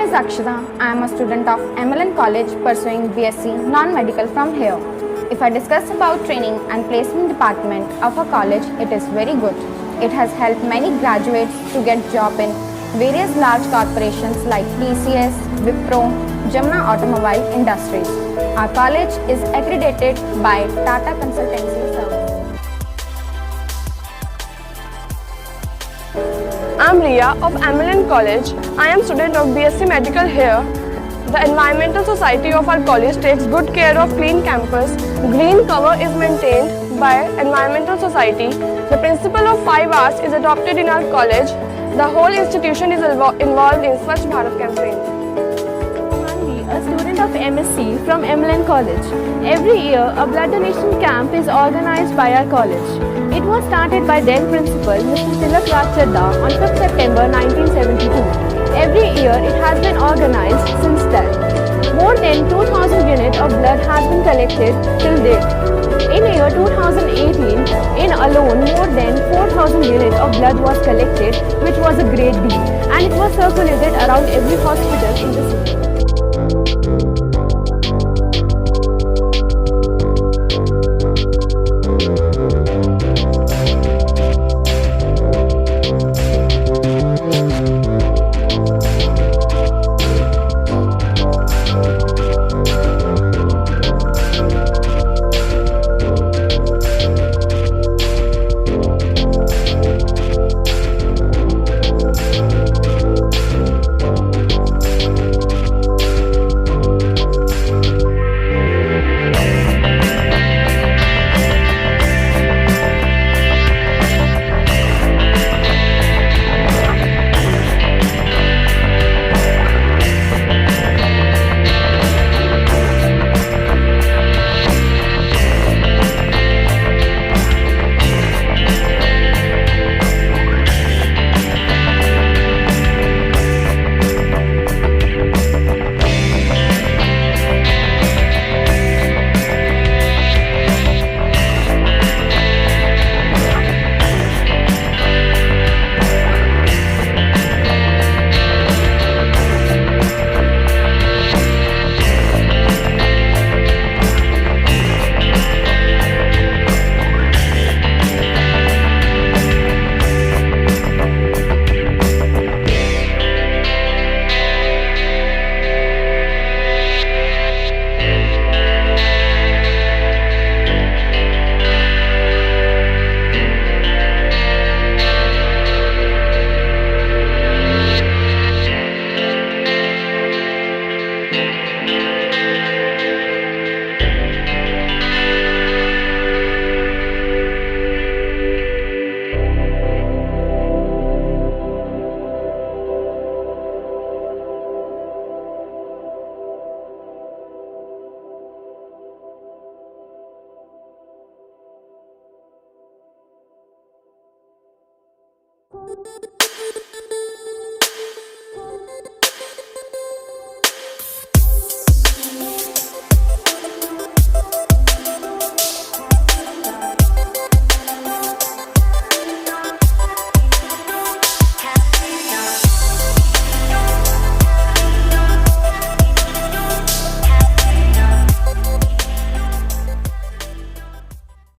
is Akshita. I am a student of M.L.N college pursuing BSc non-medical from here. If I discuss about training and placement department of a college, it is very good. It has helped many graduates to get job in various large corporations like TCS, Wipro, Yamuna Automobile Industries. Our college is accredited by Tata Consultancy Services. I am Riya of M.L.N College. I am student of BSc Medical here. The Environmental Society of our college takes good care of clean campus. Green cover is maintained by Environmental Society. The principle of 5 hours is adopted in our college. The whole institution is involved in Swachh Bharat campaign. A student of MSc from M.L.N College. Every year, a blood donation camp is organized by our college. It was started by then Principal Mr. Tilak Raj Chadda on 5th September 1972. Every year, it has been organized since then. More than 2,000 units of blood has been collected till date. In year 2018, in alone, more than 4,000 units of blood was collected, which was a great deal, and it was circulated around every hospital in the city.